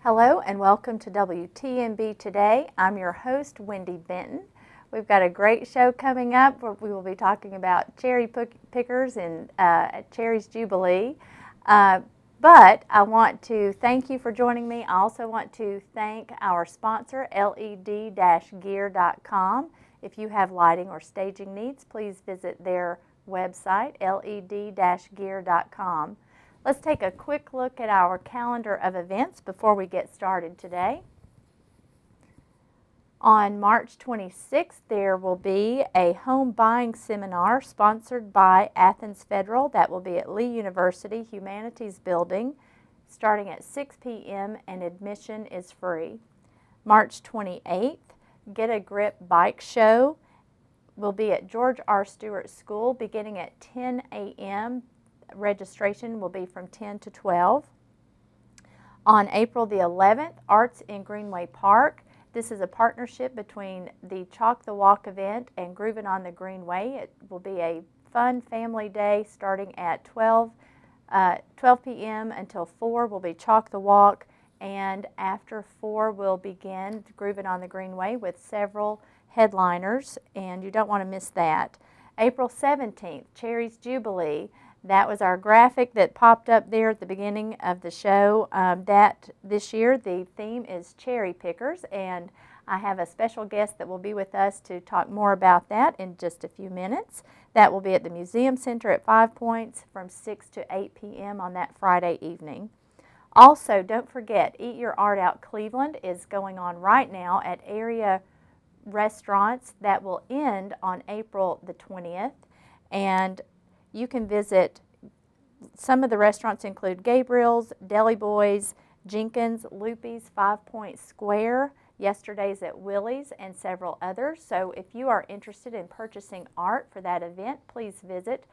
Hello and welcome to WTNB Today. I'm your host, Wendy Benton. We've got a great show coming up where we will be talking about cherry pickers and at Chairries Jubilee. But I want to thank you for joining me. I also want to thank our sponsor, led-gear.com. If you have lighting or staging needs, please visit their website, led-gear.com. Let's take a quick look at our calendar of events before we get started today. On March 26th, there will be a home buying seminar sponsored by Athens Federal. That will be at Lee University Humanities Building starting at 6 p.m. and admission is free. March 28th, Get a Grip Bike Show will be at George R. Stewart School beginning at 10 a.m. Registration will be from 10 to 12. On April the 11th, Arts in Greenway Park. This is a partnership between the Chalk the Walk event and Groovin' on the Greenway. It will be a fun family day starting at 12 p.m. until 4 will be Chalk the Walk, and after 4 will begin Groovin' on the Greenway with several headliners, and you don't want to miss that. April 17th, Chairries Jubilee. That was our graphic that popped up there at the beginning of the show. That this year the theme is cherry pickers, and I have a special guest that will be with us to talk more about that in just a few minutes. That will be at the Museum Center at 5 Points from 6 to 8 p.m. on that Friday evening. Also, don't forget, Eat Your Art Out Cleveland is going on right now at area restaurants. That will end on April the 20th, and you can visit. Some of the restaurants include Gabriel's, Deli Boys, Jenkins, Loopy's, 5 Point Square, Yesterday's at Willie's, and several others. So if you are interested in purchasing art for that event, please visit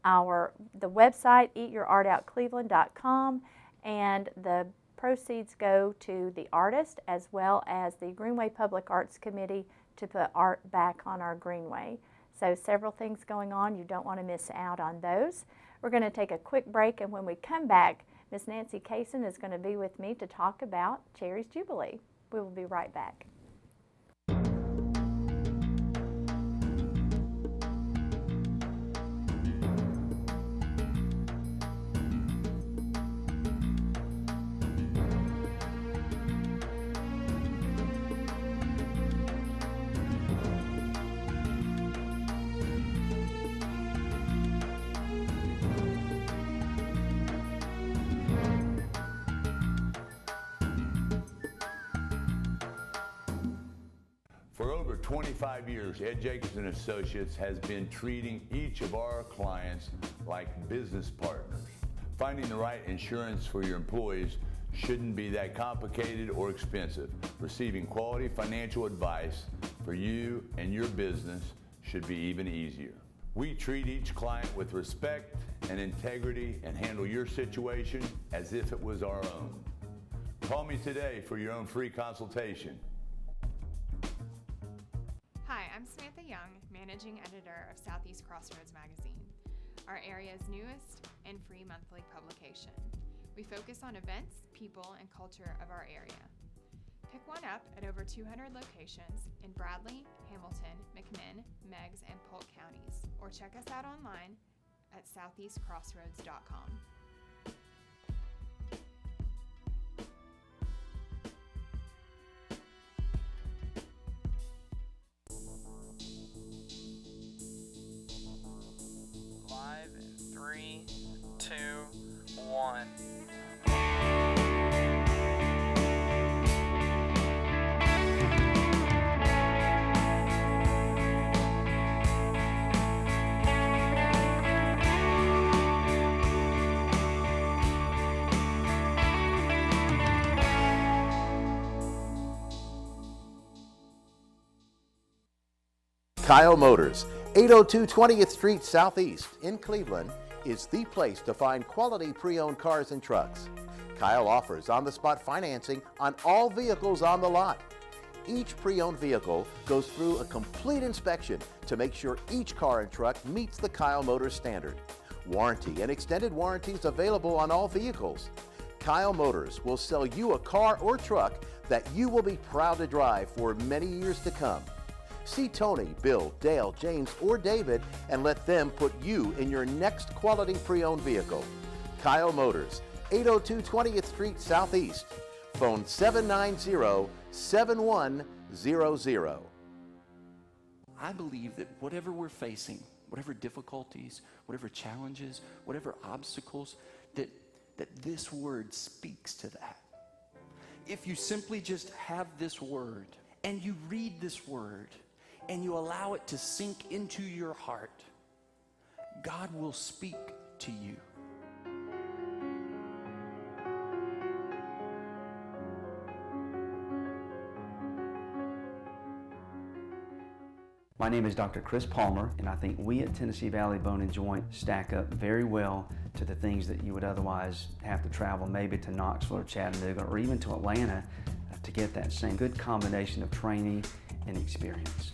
the website, eatyourartoutcleveland.com, and the proceeds go to the artist as well as the Greenway Public Arts Committee to put art back on our Greenway. So several things going on. You don't want to miss out on those. We're going to take a quick break, and when we come back, Miss Nancy Casson is going to be with me to talk about Chairries Jubilee. We will be right back. For over 25 years, Ed Jacobs & Associates has been treating each of our clients like business partners. Finding the right insurance for your employees shouldn't be that complicated or expensive. Receiving quality financial advice for you and your business should be even easier. We treat each client with respect and integrity and handle your situation as if it was our own. Call me today for your own free consultation. Hi, I'm Samantha Young, Managing Editor of Southeast Crossroads Magazine, our area's newest and free monthly publication. We focus on events, people, and culture of our area. Pick one up at over 200 locations in Bradley, Hamilton, McMinn, Meigs, and Polk counties, or check us out online at southeastcrossroads.com. Live in 3, 2, 1. Kyle Motors, 802 20th Street Southeast in Cleveland, is the place to find quality pre-owned cars and trucks. Kyle offers on-the-spot financing on all vehicles on the lot. Each pre-owned vehicle goes through a complete inspection to make sure each car and truck meets the Kyle Motors standard. Warranty and extended warranties available on all vehicles. Kyle Motors will sell you a car or truck that you will be proud to drive for many years to come. See Tony, Bill, Dale, James, or David and let them put you in your next quality pre-owned vehicle. Kyle Motors, 802 20th Street Southeast. Phone 790-7100. I believe that whatever we're facing, whatever difficulties, whatever challenges, whatever obstacles, that this word speaks to that. If you simply just have this word and you read this word and you allow it to sink into your heart, God will speak to you. My name is Dr. Chris Palmer, and I think we at Tennessee Valley Bone and Joint stack up very well to the things that you would otherwise have to travel maybe to Knoxville or Chattanooga or even to Atlanta to get that same good combination of training and experience.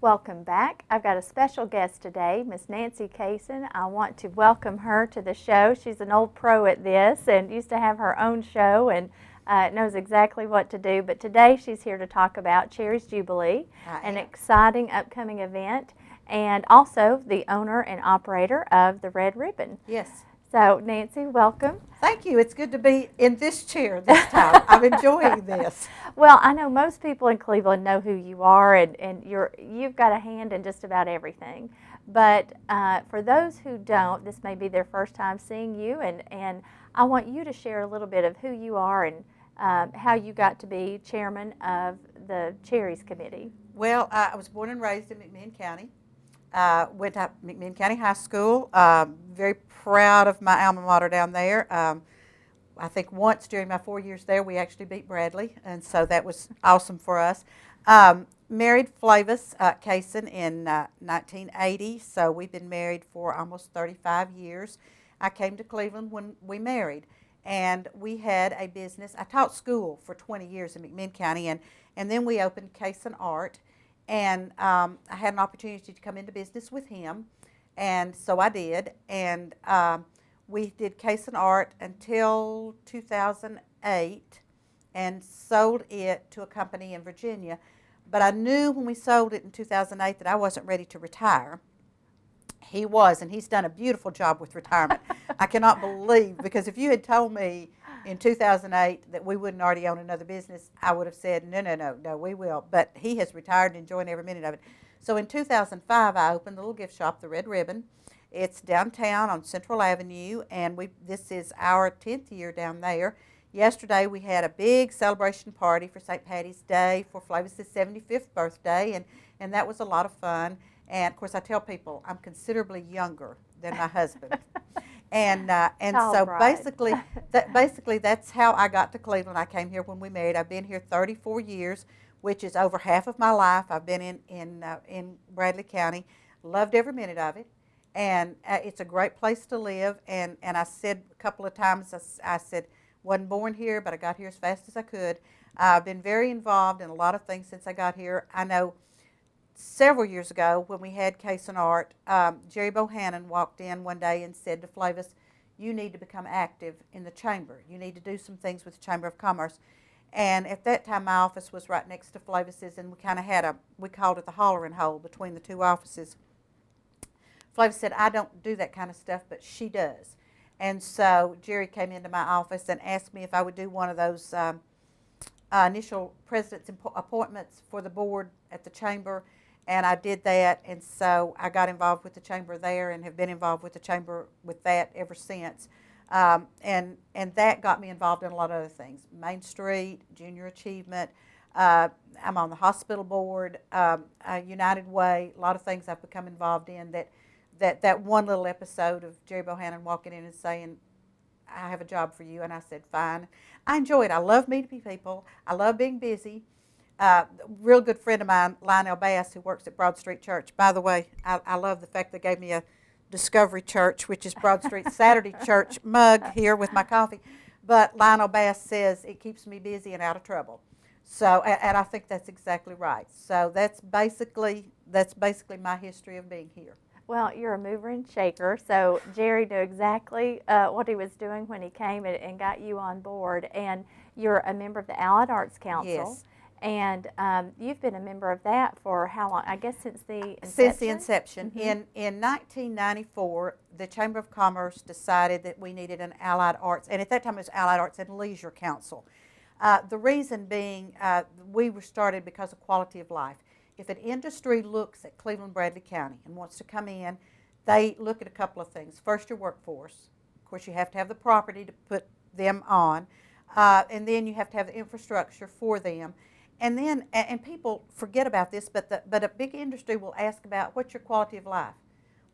Welcome back. I've got a special guest today, Miss Nancy Casson. I want to welcome her to the show. She's an old pro at this and used to have her own show and knows exactly what to do. But today she's here to talk about Chairries Jubilee, an exciting upcoming event, and also the owner and operator of the Red Ribbon. Yes. So Nancy, welcome. Thank you. It's good to be in this chair this time. I'm enjoying this. Well, I know most people in Cleveland know who you are, and you've got a hand in just about everything. But for those who don't, this may be their first time seeing you, and I want you to share a little bit of who you are and how you got to be chairman of the Chairries Committee. Well, I was born and raised in McMinn County. Went to McMinn County High School. Very proud of my alma mater down there. I think once during my 4 years there, we actually beat Bradley, and so that was awesome for us. Married Flavis Casson in 1980, so we've been married for almost 35 years. I came to Cleveland when we married, and we had a business. I taught school for 20 years in McMinn County, and then we opened Casson Art, and I had an opportunity to come into business with him, and so I did, and we did Casson Art until 2008 and sold it to a company in Virginia. But I knew when we sold it in 2008 that I wasn't ready to retire. He was, and he's done a beautiful job with retirement. I cannot believe, because if you had told me in 2008 that we wouldn't already own another business, I would have said, no, we will. But he has retired and enjoying every minute of it. So in 2005, I opened a little gift shop, the Red Ribbon. It's downtown on Central Avenue, and this is our 10th year down there. Yesterday, we had a big celebration party for St. Patty's Day for Flavis's 75th birthday, and that was a lot of fun. And, of course, I tell people I'm considerably younger than my husband. And so basically that's how I got to Cleveland. I came here when we married. I've been here 34 years, which is over half of my life. I've been in Bradley County. Loved every minute of it. And it's a great place to live. And I said a couple of times, I said, wasn't born here, but I got here as fast as I could. I've been very involved in a lot of things since I got here. I know several years ago when we had Casson Art, Jerry Bohannon walked in one day and said to Flavis, you need to become active in the chamber. You need to do some things with the Chamber of Commerce. And at that time, my office was right next to Flavis's, and we kind of had we called it the hollering hole between the two offices. Flavis said, I don't do that kind of stuff, but she does. And so Jerry came into my office and asked me if I would do one of those initial president's appointments for the board at the chamber, and I did that. And so I got involved with the chamber there and have been involved with the chamber with that ever since. And that got me involved in a lot of other things. Main Street, Junior Achievement. I'm on the hospital board, United Way, a lot of things I've become involved in that one little episode of Jerry Bohannon walking in and saying, I have a job for you, and I said, fine. I enjoy it. I love meeting people. I love being busy. Real good friend of mine, Lionel Bass, who works at Broad Street Church. By the way, I love the fact they gave me a Discovery Church, which is Broad Street Saturday Church mug here with my coffee. But Lionel Bass says it keeps me busy and out of trouble. So, and I think that's exactly right. So that's basically my history of being here. Well, you're a mover and shaker, so Jerry knew exactly what he was doing when he came and got you on board. And you're a member of the Allied Arts Council. Yes. And you've been a member of that for how long? I guess since the inception? Since the inception. Mm-hmm. In 1994, the Chamber of Commerce decided that we needed an Allied Arts, and at that time it was Allied Arts and Leisure Council. The reason being we were started because of quality of life. If an industry looks at Cleveland-Bradley County and wants to come in, they look at a couple of things. First, your workforce. Of course, you have to have the property to put them on, and then you have to have the infrastructure for them. And then, and people forget about this, but a big industry will ask about what's your quality of life?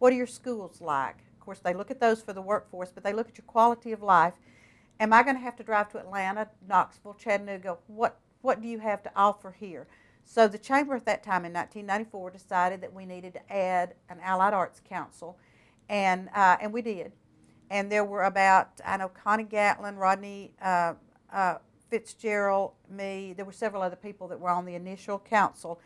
What are your schools like? Of course, they look at those for the workforce, but they look at your quality of life. Am I going to have to drive to Atlanta, Knoxville, Chattanooga? What do you have to offer here? So the Chamber at that time in 1994 decided that we needed to add an Allied Arts Council, and we did. And there were about, I know, Connie Gatlin, Rodney Fitzgerald, me, there were several other people that were on the initial council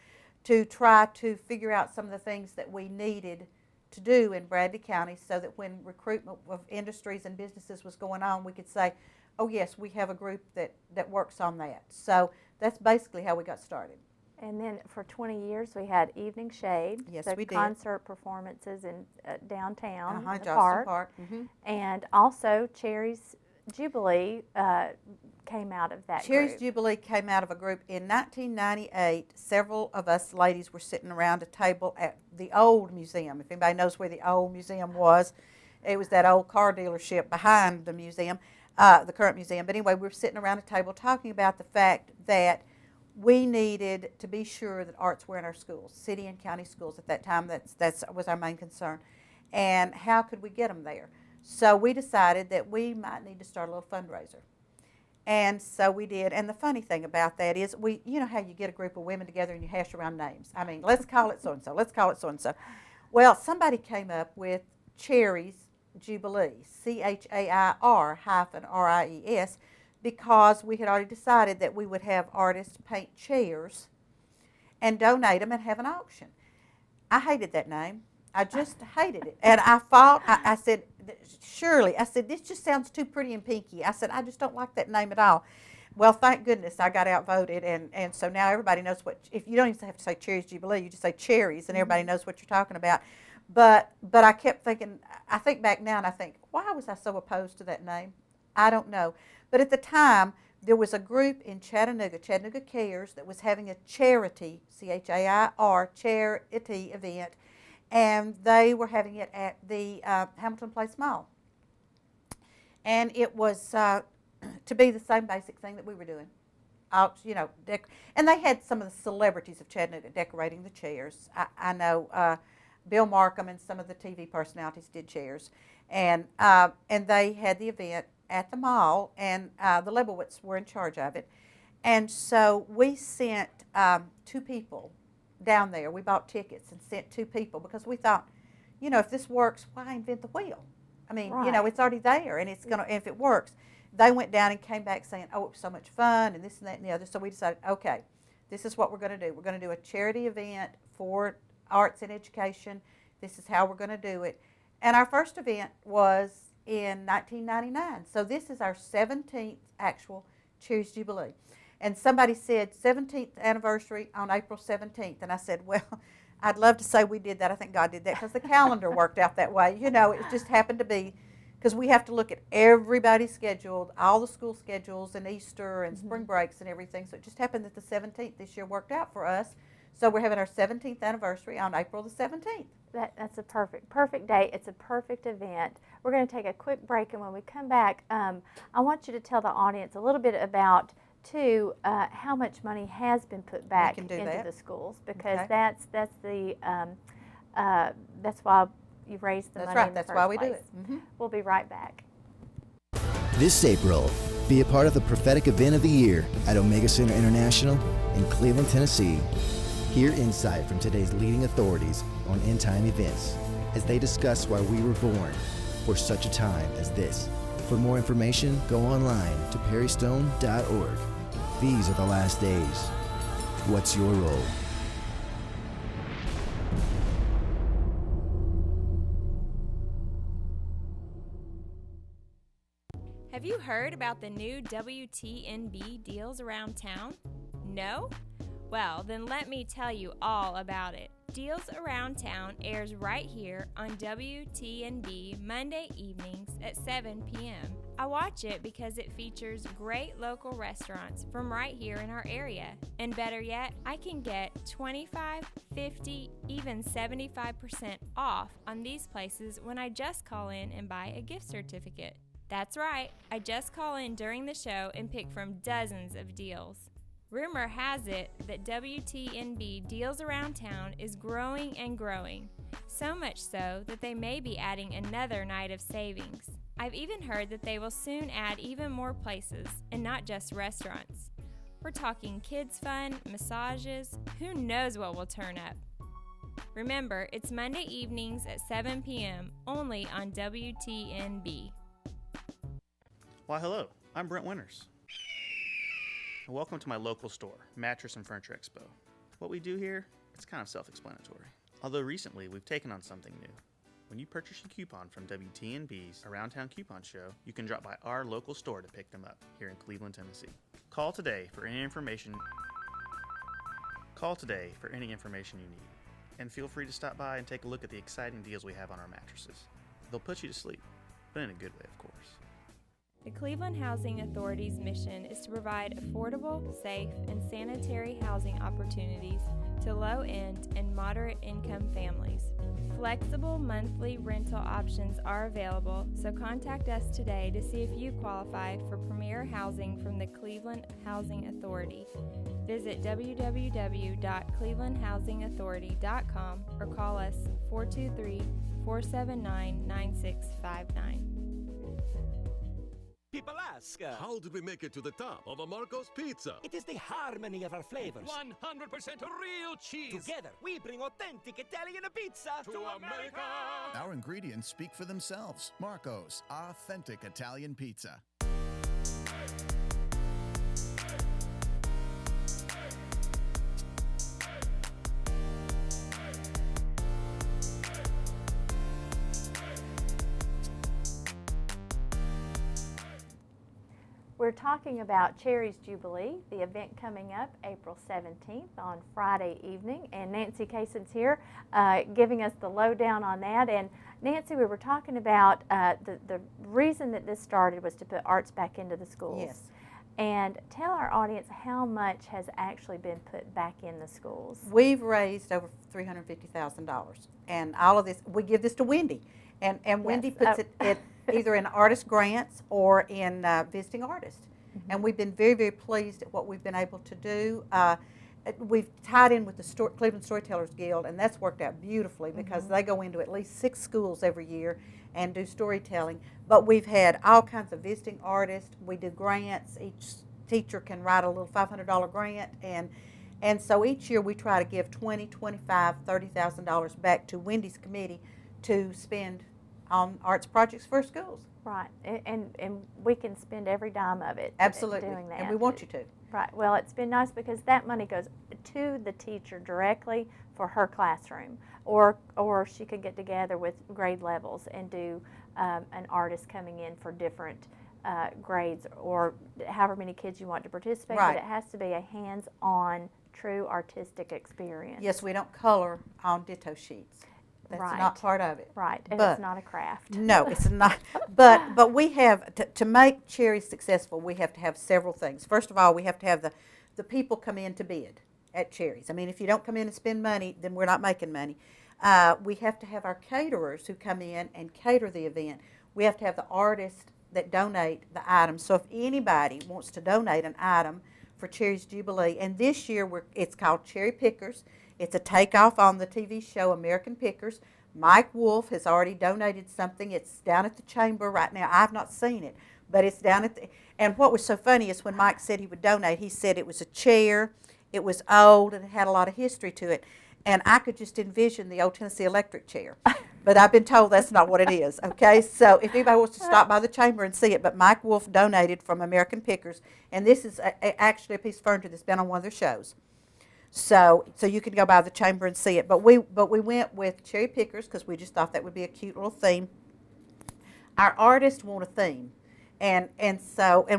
to try to figure out some of the things that we needed to do in Bradley County so that when recruitment of industries and businesses was going on, we could say, oh yes, we have a group that works on that. So that's basically how we got started. And then for 20 years we had Evening Shade, Yes, the we did. concert performances in downtown, in the Johnston park. Mm-hmm. And also Chairries Jubilee came out of that Chairries group. Jubilee came out of a group in 1998. Several of us ladies were sitting around a table at the old museum. If anybody knows where the old museum was, it was that old car dealership behind the museum, the current museum. But anyway, we were sitting around a table talking about the fact that we needed to be sure that arts were in our schools, city and county schools at that time. That was our main concern. And how could we get them there? So we decided that we might need to start a little fundraiser. And so we did. And the funny thing about that is, you know how you get a group of women together and you hash around names. I mean, let's call it so-and-so, let's call it so-and-so. Well, somebody came up with Chairries Jubilee, CHAIR-RIES, because we had already decided that we would have artists paint chairs and donate them and have an auction. I hated that name. I just hated it. And I fought. I said, surely, I said, this just sounds too pretty and pinky. I said, I just don't like that name at all. Well, thank goodness I got outvoted, and so now everybody knows what, if you don't even have to say Chairries Jubilee, you just say Chairries, and everybody knows what you're talking about. But I kept thinking, I think back now and I think, why was I so opposed to that name? I don't know. But at the time, there was a group in Chattanooga Cares, that was having a charity, CHAIR, charity event, and they were having it at the Hamilton Place Mall. And it was to be the same basic thing that we were doing. And they had some of the celebrities of Chattanooga decorating the chairs. I know Bill Markham and some of the TV personalities did chairs. And they had the event at the mall, and the Lebowitz were in charge of it. And so we sent 2 people down there. We bought tickets and sent 2 people because we thought, if this works, why invent the wheel? I mean, right. It's already there, and it's gonna. If it works, they went down and came back saying, "Oh, it was so much fun," and this and that and the other. So we decided, okay, this is what we're going to do. We're going to do a charity event for arts and education. This is how we're going to do it. And our first event was in 1999. So this is our 17th actual Chairries Jubilee. And somebody said 17th anniversary on April 17th. And I said, well, I'd love to say we did that. I think God did that because the calendar worked out that way. It just happened to be, because we have to look at everybody's schedule, all the school schedules and Easter and spring breaks and everything. So it just happened that the 17th this year worked out for us. So we're having our 17th anniversary on April the 17th. That's a perfect day. It's a perfect event. We're going to take a quick break, and when we come back, I want you to tell the audience a little bit about how much money has been put back into the schools, because that's why you raised the money. That's right. In the That's first why we place. do it. Mm-hmm. We'll be right back. This April, be a part of the prophetic event of the year at Omega Center International in Cleveland, Tennessee. Hear insight from today's leading authorities on end-time events. as they discuss why we were born for such a time as this. For more information, go online to perrystone.org. These are the last days. What's your role? Have you heard about the new WTNB deals around town? No? Well, then let me tell you all about it. Deals Around Town airs right here on WTNB Monday evenings at 7 p.m. I watch it because it features great local restaurants from right here in our area. And better yet, I can get 25, 50, even 75% off on these places when I just call in and buy a gift certificate. That's right, I just call in during the show and pick from dozens of deals. Rumor has it that WTNB Deals Around Town is growing and growing, so much so that they may be adding another night of savings. I've even heard that they will soon add even more places, and not just restaurants. We're talking kids fun, massages, who knows what will turn up. Remember, it's Monday evenings at 7 p.m. only on WTNB. Why, hello, I'm Brent Winters. And welcome to my local store, Mattress and Furniture Expo. What we do here, it's kind of self-explanatory. Although recently, we've taken on something new. When you purchase a coupon from WTNB's Around Town Coupon Show, you can drop by our local store to pick them up here in Cleveland, Tennessee. Call today for any information you need. And feel free to stop by and take a look at the exciting deals we have on our mattresses. They'll put you to sleep, but in a good way, of course. The Cleveland Housing Authority's mission is to provide affordable, safe, and sanitary housing opportunities to low-end and moderate-income families. Flexible monthly rental options are available, so contact us today to see if you qualify for premier housing from the Cleveland Housing Authority. Visit www.clevelandhousingauthority.com or call us 423-479-9659. People ask, how did we make it to the top of a Marco's Pizza? It is the harmony of our flavors. 100% real cheese. Together, we bring authentic Italian pizza to America. Our ingredients speak for themselves. Marco's, authentic Italian pizza. We're talking about Chairries Jubilee, the event coming up April 17th on Friday evening, and Nancy Casson's here giving us the lowdown on that. And Nancy, we were talking about the reason that this started was to put arts back into the schools. Yes. And tell our audience how much has actually been put back in the schools. We've raised over $350,000, and all of this, we give this to Wendy, and Wendy puts it either in artist grants or in visiting artists. Mm-hmm. And we've been very, very pleased at what we've been able to do. We've tied in with the Cleveland Storytellers Guild, and that's worked out beautifully because they go into at least 6 schools every year and do storytelling. But we've had all kinds of visiting artists. We do grants. Each teacher can write a little $500 grant, and so each year we try to give $20,000, $25,000, $30,000 back to Wendy's committee to spend on arts projects for schools. Right, and we can spend every dime of it. Absolutely, doing that. And we want you to. Right, well, it's been nice because that money goes to the teacher directly for her classroom, or she could get together with grade levels and do an artist coming in for different grades, or however many kids you want to participate. Right. But it has to be a hands-on, true artistic experience. Yes, we don't color on ditto sheets. That's right. not part of it. Right, and but, it's not a craft. No, it's not. But we have, to make Chairries successful, we have to have several things. First of all, we have to have the people come in to bid at Chairries. I mean, if you don't come in and spend money, then we're not making money. We have to have our caterers who come in and cater the event. We have to have the artists that donate the items. So if anybody wants to donate an item for Chairries Jubilee, and this year it's called Cherry Pickers. It's a takeoff on the TV show American Pickers. Mike Wolf has already donated something. It's down at the chamber right now. I've not seen it, but it's down at the, and what was so funny is when Mike said he would donate, he said it was a chair, it was old, and it had a lot of history to it. And I could just envision the old Tennessee Electric chair. but I've been told that's not what it is, okay? So if anybody wants to stop by the chamber and see it, but Mike Wolf donated from American Pickers, and this is actually a piece of furniture that's been on one of their shows. So you can go by the chamber and see it. But we went with cherry pickers because we just thought that would be a cute little theme. Our artists want a theme. And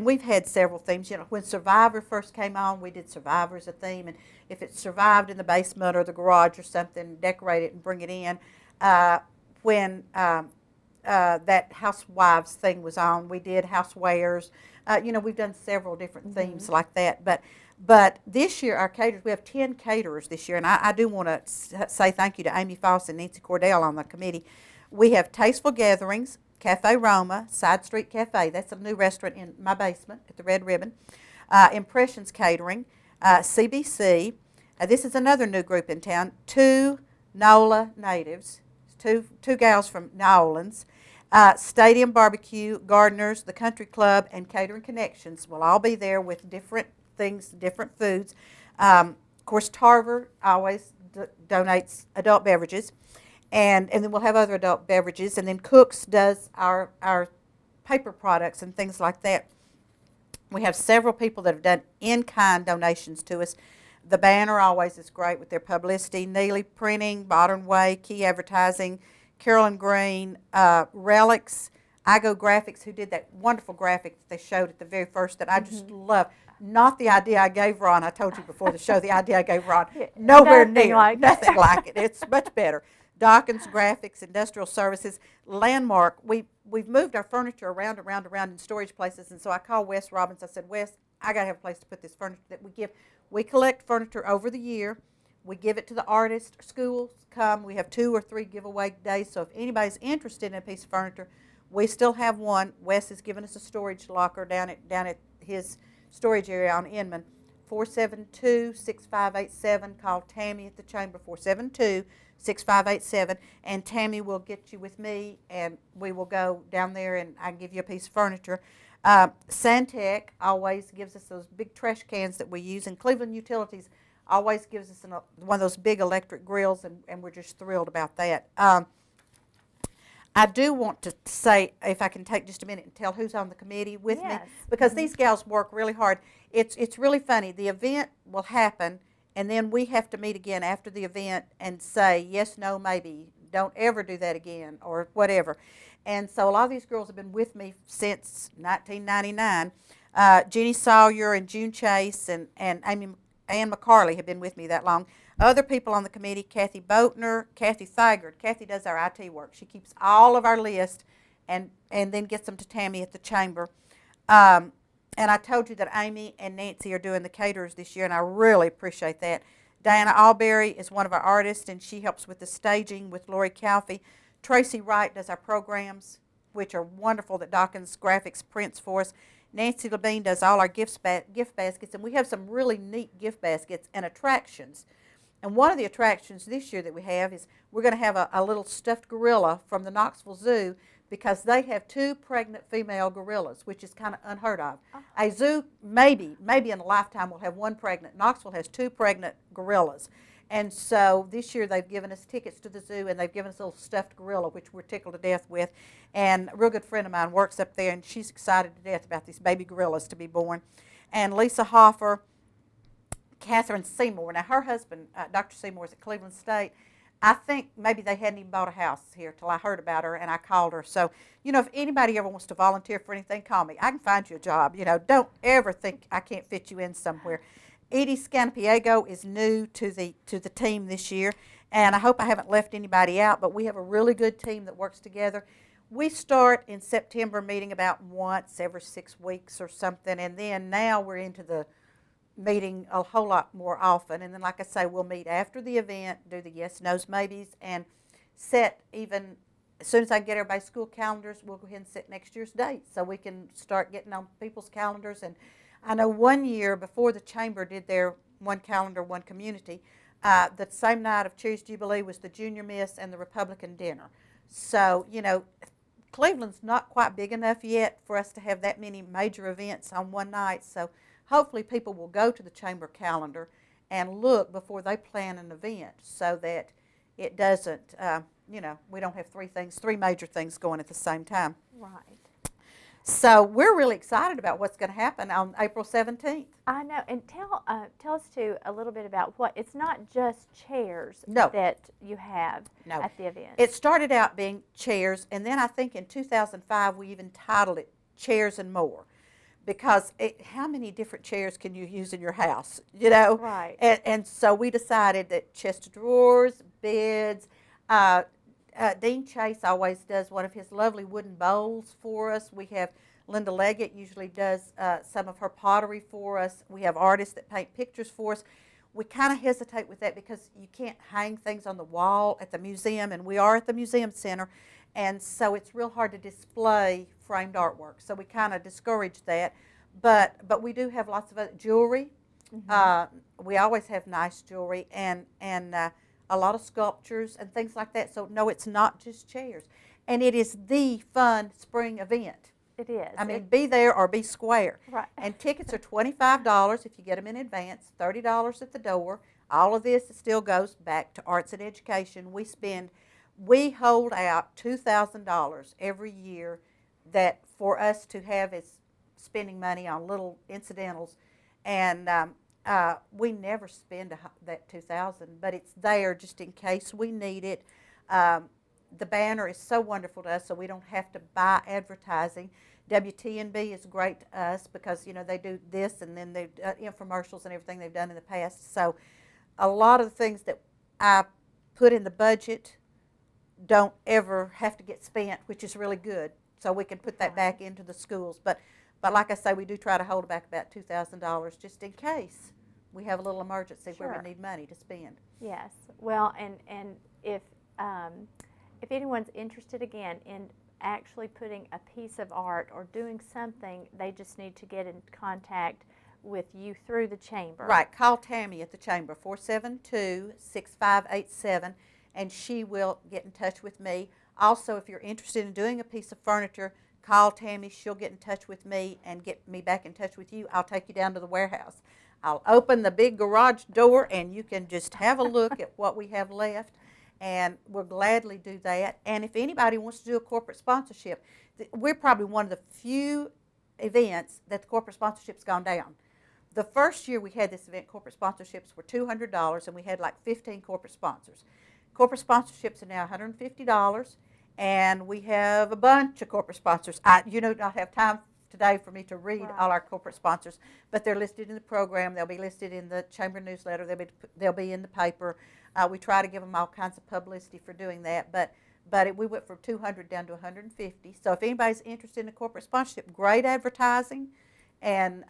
we've had several themes. You know, when Survivor first came on, we did Survivor as a theme, and if it survived in the basement or the garage or something, decorate it and bring it in. When that Housewives thing was on, we did Housewares. You know, we've done several different themes like that. But this year, our caterers, we have 10 caterers this year, and I do want to say thank you to Amy Foss and Nancy Cordell on the committee. We have Tasteful Gatherings, Cafe Roma, Side Street Cafe. That's a new restaurant in my basement at the Red Ribbon. Impressions Catering, CBC. This is another new group in town. 2 NOLA natives, two gals from New Orleans. Stadium Barbecue, Gardeners, the Country Club, and Catering Connections will all be there with different things, different foods. Of course, Tarver always donates adult beverages. And then we'll have other adult beverages. And then Cook's does our paper products and things like that. We have several people that have done in-kind donations to us. The Banner always is great with their publicity. Neely Printing, Modern Way, Key Advertising, Carolyn Green, Relics, iGo Graphics, who did that wonderful graphic that they showed at the very first that I just love. Not the idea I gave Ron. I told you before the show the idea I gave Ron. Nowhere near. Nothing like it. It's much better. Dawkins Graphics, Industrial Services, Landmark. We've moved our furniture around in storage places, and so I called Wes Robbins. I said, Wes, I got to have a place to put this furniture that we give. We collect furniture over the year. We give it to the artists. Schools come. We have 2 or 3 giveaway days, so if anybody's interested in a piece of furniture, we still have one. Wes has given us a storage locker down at his storage area on Inman. 472-6587. Call Tammy at the chamber, 472-6587, and Tammy will get you with me, and we will go down there, and I can give you a piece of furniture. Santec always gives us those big trash cans that we use, and Cleveland Utilities always gives us one of those big electric grills, and we're just thrilled about that. I do want to say, if I can take just a minute and tell who's on the committee with me, because these gals work really hard. It's really funny. The event will happen, and then we have to meet again after the event and say yes, no, maybe. Don't ever do that again, or whatever. And so a lot of these girls have been with me since 1999. Jeannie Sawyer and June Chase and Ann McCarley have been with me that long. Other people on the committee, Kathy Boatner, Kathy Thigard. Kathy does our IT work. She keeps all of our list and then gets them to Tammy at the chamber. And I told you that Amy and Nancy are doing the caterers this year, and I really appreciate that. Diana Alberry is one of our artists, and she helps with the staging with Lori Calfee. Tracy Wright does our programs, which are wonderful, that Dawkins Graphics prints for us. Nancy Levine does all our gift baskets, and we have some really neat gift baskets and attractions. And one of the attractions this year that we have is we're going to have a little stuffed gorilla from the Knoxville Zoo, because they have 2 pregnant female gorillas, which is kind of unheard of. A zoo, maybe in a lifetime, will have 1 pregnant. Knoxville has 2 pregnant gorillas. And so this year they've given us tickets to the zoo, and they've given us a little stuffed gorilla, which we're tickled to death with. And a real good friend of mine works up there, and she's excited to death about these baby gorillas to be born. And Lisa Hoffer, Catherine Seymour. Now, her husband, Dr. Seymour, is at Cleveland State. I think maybe they hadn't even bought a house here till I heard about her, and I called her. So, you know, if anybody ever wants to volunteer for anything, call me. I can find you a job. You know, don't ever think I can't fit you in somewhere. Edie Scanapiego is new to the team this year, and I hope I haven't left anybody out, but we have a really good team that works together. We start in September meeting about once every 6 weeks or something, and then now we're into the meeting a whole lot more often. And then, like I say, we'll meet after the event, do the yes, no's, maybes, and set even, as soon as I get everybody's school calendars, we'll go ahead and set next year's date so we can start getting on people's calendars. And I know one year before the chamber did their one calendar, one community, the same night of Chairries Jubilee was the Junior Miss and the Republican dinner. So, you know, Cleveland's not quite big enough yet for us to have that many major events on one night. So hopefully people will go to the chamber calendar and look before they plan an event, so that it doesn't, we don't have three major things going at the same time. Right. So we're really excited about what's going to happen on April 17th. I know, and tell us too a little bit about it's not just chairs No. that you have No. at the event. It started out being chairs, and then I think in 2005 we even titled it Chairs and More, because how many different chairs can you use in your house, Right. And so we decided that chest of drawers, beds, Dean Chase always does one of his lovely wooden bowls for us. We have Linda Leggett usually does some of her pottery for us. We have artists that paint pictures for us. We kind of hesitate with that because you can't hang things on the wall at the museum, and we are at the museum center, and so it's real hard to display framed artwork. So we kind of discourage that, but we do have lots of other jewelry. We always have nice jewelry and a lot of sculptures and things like that. So no, it's not just chairs, and it is the fun spring event. It is. I mean, be there or be square. Right. And tickets are $25 if you get them in advance, $30 at the door. All of this still goes back to arts and education. We hold out $2,000 every year that for us to have as spending money on little incidentals, and we never spend that $2,000, but it's there just in case we need it. The banner is so wonderful to us, so we don't have to buy advertising. WTNB is great to us because they do this, and then they infomercials and everything they've done in the past. So a lot of the things that I put in the budget don't ever have to get spent, which is really good. So we can put that back into the schools. But like I say, we do try to hold back about $2,000 just in case we have a little emergency where we need money to spend. Yes. Well, and if anyone's interested again in actually putting a piece of art or doing something, they just need to get in contact with you through the chamber. Right. Call Tammy at the chamber, 472-6587, and she will get in touch with me. Also, if you're interested in doing a piece of furniture, call Tammy. She'll get in touch with me and get me back in touch with you. I'll take you down to the warehouse. I'll open the big garage door, and you can just have a look at what we have left, and we'll gladly do that. And if anybody wants to do a corporate sponsorship, we're probably one of the few events that the corporate sponsorship's gone down. The first year we had this event, corporate sponsorships were $200, and we had like 15 corporate sponsors. Corporate sponsorships are now $150, and we have a bunch of corporate sponsors. I not have time today for me to read all our corporate sponsors, but they're listed in the program. They'll be listed in the chamber newsletter. They'll be in the paper. We try to give them all kinds of publicity for doing that, but we went from 200 down to 150. So if anybody's interested in a corporate sponsorship, great advertising, and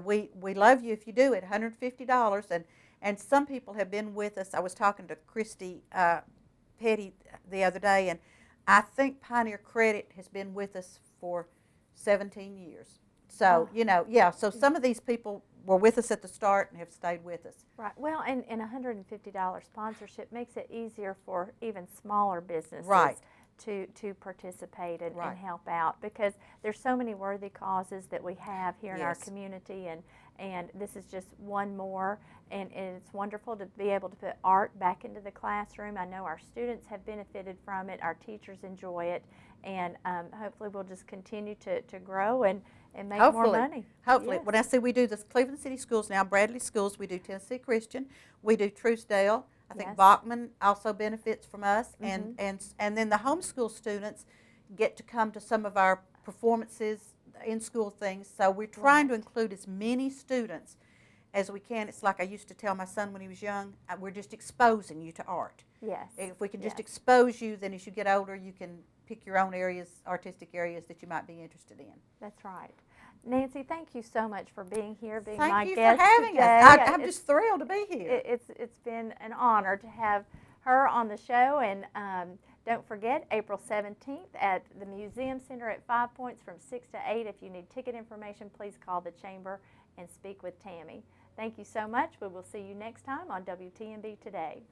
we love you if you do it. $150, and some people have been with us. I was talking to Christy Petty the other day, and I think Pioneer Credit has been with us for 17 years. So, so some of these people were with us at the start and have stayed with us. Right. Well, and $150 sponsorship makes it easier for even smaller businesses to participate and help out, because there's so many worthy causes that we have here in our community, and this is just one more, and it's wonderful to be able to put art back into the classroom. I know our students have benefited from it, our teachers enjoy it, and hopefully we'll just continue to grow and make more money. Hopefully. When I say we do the Cleveland City Schools now, Bradley Schools, we do Tennessee Christian, we do Truesdale. I think Bachman also benefits from us, and then the homeschool students get to come to some of our performances, in-school things. So we're trying to include as many students as we can. It's like I used to tell my son when he was young, we're just exposing you to art. Yes. If we can just expose you, then as you get older, you can pick your own areas, artistic areas that you might be interested in. That's right. Nancy, thank you so much for being here, being my my guest guest for having today. us. I'm just thrilled to be here. It's been an honor to have her on the show, and don't forget, April 17th at the Museum Center at 5 Points from 6 to 8. If you need ticket information, please call the chamber and speak with Tammy. Thank you so much. We will see you next time on WTNB Today.